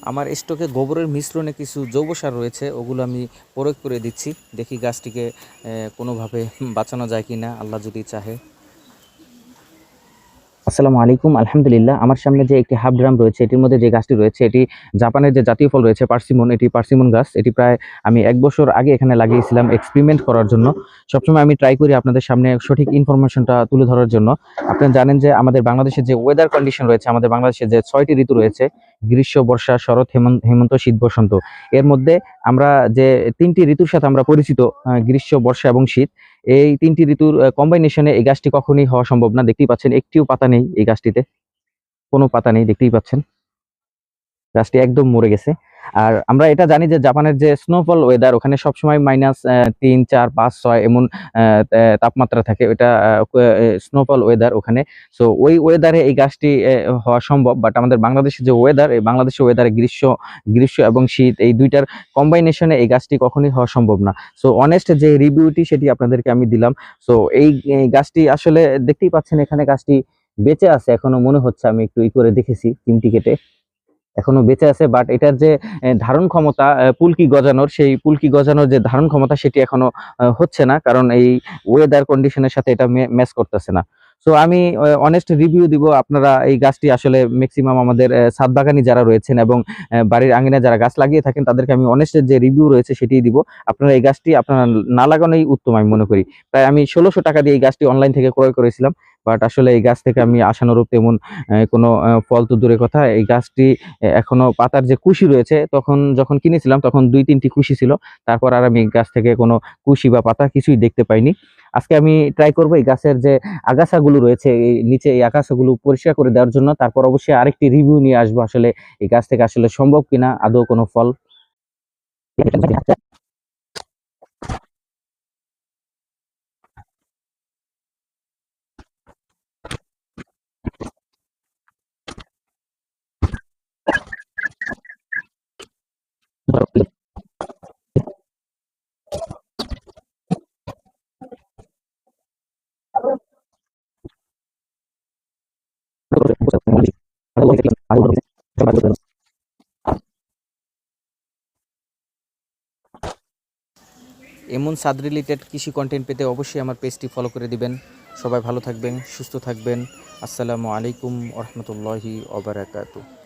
আমার স্টকে গোবরের মিশ্রণে কিছু জৈব সার রয়েছে, ওগুলো আমি প্রয়োগ করে দিচ্ছি। দেখি গাছটিকে কোনোভাবে বাঁচানো যায় কি না, আল্লাহ যদি চাহে। আসসালামু আলাইকুম। আলহামদুলিল্লাহ, আমার সামনে যে একটি হাফ ড্রাম রয়েছে, এটির মধ্যে যে গাছটি রয়েছে এটি জাপানের যে জাতীয় ফল রয়েছে পার্সিমন, এটি পার্সিমন গাছ। এটি প্রায় আমি 1 বছর আগে এখানে লাগিয়েছিলাম এক্সপেরিমেন্ট করার জন্য। সবসময় আমি ট্রাই করি আপনাদের সামনে সঠিক ইনফরমেশনটা তুলে ধরার জন্য। আপনারা জানেন যে আমাদের বাংলাদেশের যে ওয়েদার কন্ডিশন রয়েছে, আমাদের বাংলাদেশে যে 6টি ঋতু রয়েছে, গ্রীষ্ম, বর্ষা, শরৎ, হেমন্ত, শীত, বসন্ত। এর মধ্যে আমরা যে 3টি ঋতুর সাথে আমরা পরিচিত, গ্রীষ্ম, বর্ষা এবং শীত, এই 3টি ঋতুর কম্বাইনেশনে এই গাছটি কখনোই হওয়া সম্ভব না। দেখতেই পাচ্ছেন একটিও পাতা নেই এই গাছটিতে, কোনো পাতা নেই, দেখতেই পাচ্ছেন গাছটি একদম মরে গেছে। আর আমরা এটা জানি যে জাপানের যে স্নোফল ওয়েদার, ওখানে সবসময় -3, 4, 5, 6 এমন তাপমাত্রা থাকে। ওটা স্নোফল ওয়েদার ওখানে। সো ওই ওয়েদারে এই গাছটি হওয়া সম্ভব। বাট আমাদের বাংলাদেশের যে ওয়েদার, এই বাংলাদেশের ওয়েদারে গ্রীষ্ম এবং শীত এই দুইটার কম্বাইনেশনে এই গাছটি কখনোই হওয়া সম্ভব না। সো অনেস্ট যে রিভিউটি সেটি আপনাদেরকে আমি দিলাম। সো এই গাছটি আসলে দেখতেই পাচ্ছেন এখানে গাছটি বেঁচে আছে এখনো মনে হচ্ছে। আমি একটু করে দেখেছি চিমটি কেটে, এখনো বেঁচে আছে। বাট এটার যে ধারণ ক্ষমতা, পুলকি গজানোর, সেই পুলকি গজানোর যে ধারণ ক্ষমতা সেটি এখনো হচ্ছে না, কারণ এই ওয়েদার কন্ডিশনের সাথে এটা ম্যাচ করতেছে না। সো আমি অনেস্ট রিভিউ দিব। আপনারা এই গাছটি আসলে ম্যাক্সিমাম আমাদের ছাদ বাগানি যারা রয়েছেন এবং বাড়ির আঙিনায় যারা গাছ লাগিয়ে থাকেন তাদেরকে আমি অনেস্ট যে রিভিউ রয়েছে সেটিই দিব। আপনারা এই গাছটি আপনারা না লাগানোই উত্তম আমি মনে করি। প্রায় আমি 1600 টাকা দিয়ে এই গাছটি অনলাইন থেকে ক্রয় করেছিলাম। বাট আসলে এই গাছ থেকে আমি আশানুরূপ তেমন কোনো ফল তো দূরের কথা, এই গাছটি এখনো পাতার যে কুশি রয়েছে, তখন যখন কিনেছিলাম তখন 2-3টি কুশি ছিল। তারপর আর আমি গাছ থেকে কোনো কুশি বা পাতা কিছুই দেখতে পাইনি। আজকে আমি ট্রাই করবো এই গাছের যে আগাছাগুলো রয়েছে, এই নিচে এই আগাছাগুলো পরিষ্কার করে দেওয়ার জন্য। তারপর অবশ্যই আরেকটি রিভিউ নিয়ে আসবো আসলে এই গাছ থেকে আসলে সম্ভব কিনা আদৌ কোনো ফল। এমন সাদ রিলেটেড কৃষি কন্টেন্ট পেতে অবশ্যই আমার পেজটি ফলো করে দিবেন। সবাই ভালো থাকবেন, সুস্থ থাকবেন। আসসালামু আলাইকুম ওয়া রাহমাতুল্লাহি ওয়া বারাকাতুহু।